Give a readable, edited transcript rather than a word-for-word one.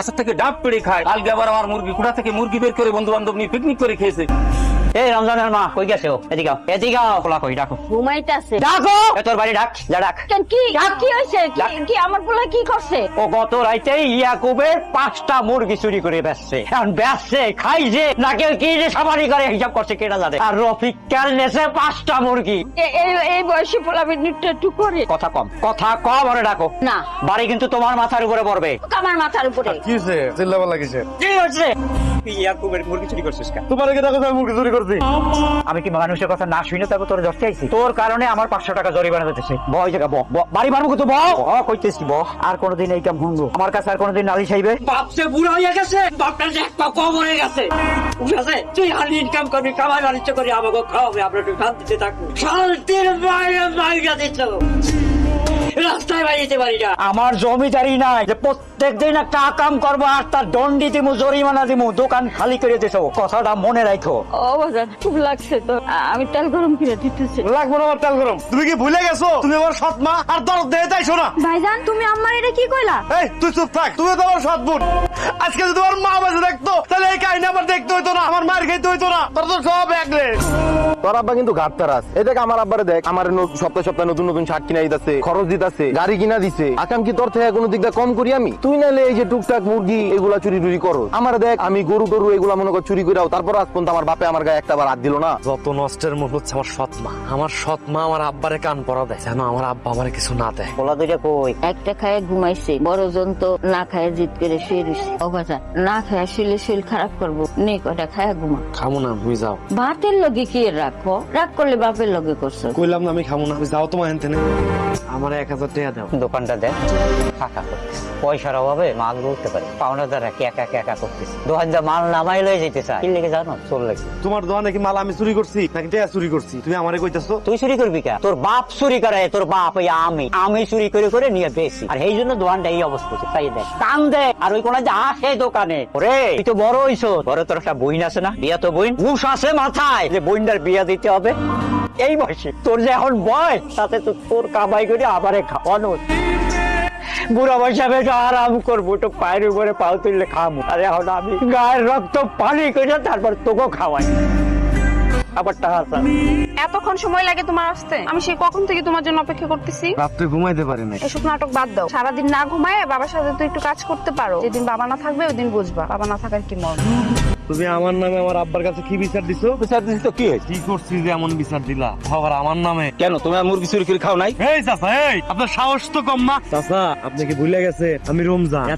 গাছের থেকে ডাব পেড়ে খায়। কালকে আবার আমার মুরগি কুড়া থেকে মুরগি বের করে বন্ধু বান্ধব নিয়ে পিকনিক করে খেয়েছে। এই রমজানের মা কই গেছে? এদিকে এদিকে পোলা কই ডাকো ঘুমাইতেছে। ডাকো তোর বাড়ি ডাক যা ডাক। কেন কি কি হয়েছে? কি আমার পোলা কি করছে? ও গত রাইতে ইয়াকুবের 5টা মুরগি চুরি করে বেচছে। এখন বেচছে খাইছে না কেউ কি যে সাবারি করে হিসাব করছে কেনা জানে। আর রফিক কাল নেছে 5টা মুরগি। এই বয়সে পোলা একটু করে কথা কম ওরে ডাকো না। বাড়ি কিন্তু তোমার মাথার উপরে পড়বে। আমার মাথার উপরে কি হয়েছে? চিল্লাবার লাগিছে কি হচ্ছে? ইয়াকুবের মুরগি চুরি করছিস কেন? তোমার কি টাকা মুরগি চুরি করছি? আমি কি মানুষের কথা না শুনে তারপর তোর দশটা আইছি? তোর কারণে আমার 500 টাকা জরিমানা দিতেছে। বয় জায়গা বাড়ি মারবো তো কইতেছি আর কোনদিন এই কাম ভুলবো আমার কাছে আর কোনদিন নালিশ আইবে? বাপসে বুড়া হয়ে গেছে, বাপটা যে একটা কম হয়ে গেছে। বুঝাছে তুই হালি ইনকাম করবি, কামাই বাণিজ্য করি, আমাকে খাওয়াবে, আমরা একটু শান্তিতে থাকবো। শান্তির বাইরে দিচ্ছ রাস্তায় বাইরে পারি না। আমার জমিদারি নাই যে প্রত্যেক দিন একটা কাম করবো আর তার দণ্ডি দিমু, জরিমানা দিমু, দোকান খালি করে দিছো। কথাটা মনে রাখো। ও বাজার খুব লাগছে তো, আমি তেল গরম করে দিতেছি। লাগবো না আমার তেল গরম। তুমি কি ভুলে গেছো তুমি আমার সৎ মা আর দরদ দেয় তাইছো না? ভাইজান তুমি আমার এটা কি কইলা? এই তুই চুপ থাক, তুমি তো আমার সৎ বোন। আজকে যদি তোমার মা বাজে দেখতো তাহলে এই কাহিনী আমার দেখতে হইতো না, আমার মার খাইতে হইতো না। তোর তো সব একলে। তোর আব্বা কিন্তু ঘাটতারাস। এই দেখ আমার আব্বারে দেখ, আমার সপ্তাহে সপ্তাহে নতুন নতুন শার্ট কিনা দিতেছে, খরচ দিতেছে, গাড়ি কিনা দিছে। আকাম কি তোর থেকে কোনো দিক দিয়ে কম করি আমি? তুই নালে এই যে টুকটাক মুরগি এগুলা চুরি টুরি করো। আমার দেখ আমি গরু টরু এগুলা মনে কর চুরি করাও, তারপর আজ পর্যন্ত আমার বাপে আমার গায়ে একটা বার হাত দিল না। যত নষ্টের মুখ হচ্ছে আমার সৎ মা। আমার সৎ মা আমার আব্বারে কান পরা দেয় যেন আমার আব্বা আমারে কিছু না দেয়। পোলা দুইটা কই? একটা খায় ঘুমাইছে, বড় জন তো না খায় জিদ করে শুয়ে রয়েছে। ও বাজার না খায় শুলে শরীর খারাপ করবো, নে কটা খায় ঘুমা। খামো না, তুমি যাও। ভাতের লগে কি রাখো? রাগ করলে বাপের লগে করছো। কইলাম না আমি খামো না, যাও তোমার হেনতে আমার 1000 টাকা দাও। দোকানটা দেখ ফাঁকা করতেছে, পয়সার অভাবে মাল উঠতে পারে। পাওনাদার একা করতেছে, দোকান যা মাল নামাই লয়ে যেতে চায়। কি লেগে জানো? চল লেগে। তোমার দোকানে কি মাল আমি চুরি করছি নাকি টাকা চুরি করছি? তুমি আমারে কইতাছো? তুই চুরি করবি কে? তোর বাপ চুরি করে। তোর বাপ ওই আমি চুরি করে নিয়ে বেশি। আর এই জন্য দোকানটা এই অবস্থা। তাই দেখ কান দেখ। আর ওই কোন যে আসে দোকানে, ওরে তুই তো বড় হইছ, বড় তোর একটা বইন আছে না? বিয়া তো বইন উস আছে মাথায় যে বইনটার বিয়া দিতে হবে। এই বয়সে তোর যে এখন বয়স, তাতে তো তোর কামাই করে আবারে খাওয়ানো। বুড়া বয়সে আমি একটু আরাম করবো, তো পায়ের উপরে পাও তুললে খাবো। আর এখন আমি গায়ের রক্ত পানি করে তারপর তোকেও খাওয়াই। আবার টাকা এতক্ষণ সময় লাগে তোমার আসতে? আমি সেই কখন থেকে তোমার জন্য অপেক্ষা করতেছি। রাত্রে ঘুমাইতে পারি না। এসব নাটক বাদ দাও। সারাদিন না ঘুমায় বাবার সাথে তো একটু কাজ করতে পারো। যেদিন বাবা না থাকবে ওই দিন বুঝবা বাবা না থাকার কি মর্ম। তুমি আমার নামে আমার আব্বার কাছে কি বিচার দিছো? বিচার দিছি তো কি হয়েছে? কি করছি যে এমন বিচার দিলা আবার আমার নামে? কেন তুমি আর মুরগি চুরি করে খাও নাই? এই চাচা, এই আপনার সাহস তো কম না। চাচা আপনি কি ভুলে গেছে আমি রমজান?